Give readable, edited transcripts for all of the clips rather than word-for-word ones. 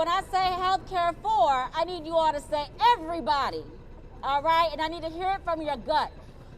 When I say health care for, I need you all to say everybody, all right? And I need to hear it from your gut.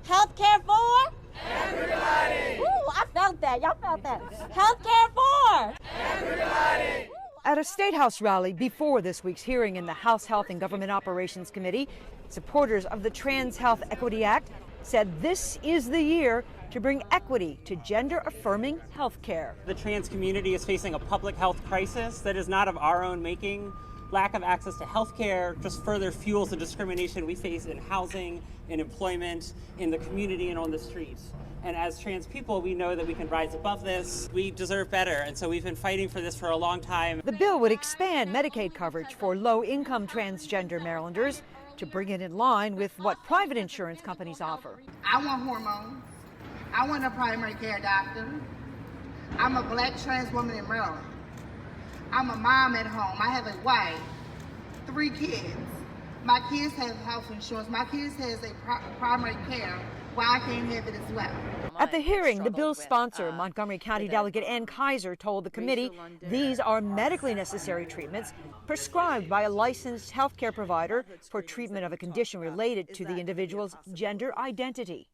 Health care for? Everybody! Ooh, I felt that. Y'all felt that. Health care for? Everybody! At a State House rally before this week's hearing in the House Health and Government Operations Committee, supporters of the Trans Health Equity Act said this is the year to bring equity to gender-affirming health care. The trans community is facing a public health crisis that is not of our own making. Lack of access to health care just further fuels the discrimination we face in housing, in employment, in the community, and on the streets. And as trans people, we know that we can rise above this. We deserve better, and so we've been fighting for this for a long time. The bill would expand Medicaid coverage for low-income transgender Marylanders to bring it in line with what private insurance companies offer. I want hormones. I want a primary care doctor. I'm a black trans woman in Maryland. I'm a mom at home. I have a wife, 3 kids. My kids have health insurance. My kids has a primary care. Why I can't have it as well? At the hearing, the bill's sponsor, Montgomery County Delegate Ann Kaiser, told the committee these are medically necessary treatments prescribed by a licensed health care provider for treatment of a condition related to the individual's gender identity.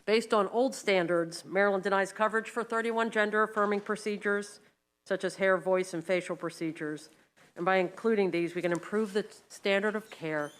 Based on old standards, Maryland denies coverage for 31 gender-affirming procedures, such as hair, voice, and facial procedures. And by including these, we can improve the standard of care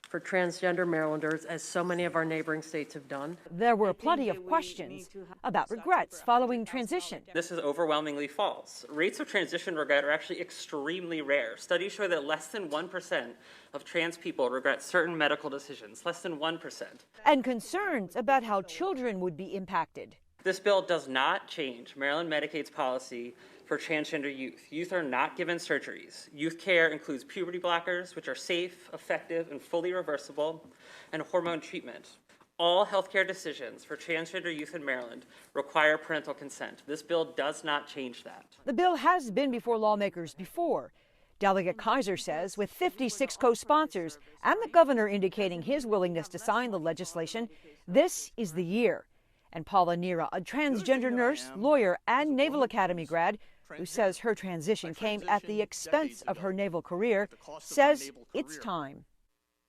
for transgender Marylanders, as so many of our neighboring states have done. There were plenty of questions about regrets following transition. This is overwhelmingly false. Rates of transition regret are actually extremely rare. Studies show that less than 1% of trans people regret certain medical decisions, less than 1%. And concerns about how children would be impacted. This bill does not change Maryland Medicaid's policy for transgender youth. Youth are not given surgeries. Youth care includes puberty blockers, which are safe, effective, and fully reversible, and hormone treatment. All healthcare decisions for transgender youth in Maryland require parental consent. This bill does not change that. The bill has been before lawmakers before. Delegate Kaiser says with 56 co-sponsors and the governor indicating his willingness to sign the legislation, this is the year. And Paula Nera, a transgender nurse, lawyer, and Naval Academy grad, who says her transition came at the expense of her naval career, says it's time.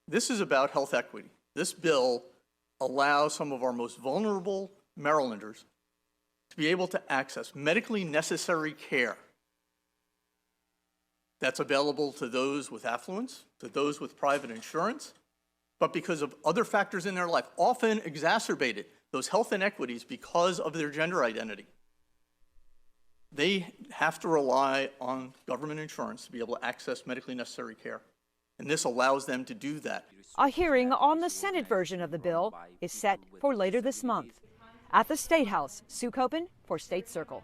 This is about health equity. This bill allows some of our most vulnerable Marylanders to be able to access medically necessary care that's available to those with affluence, to those with private insurance, but because of other factors in their life, often exacerbated those health inequities because of their gender identity. They have to rely on government insurance to be able to access medically necessary care, and this allows them to do that. A hearing on the Senate version of the bill is set for later this month. At the State House, Sue Copen for State Circle.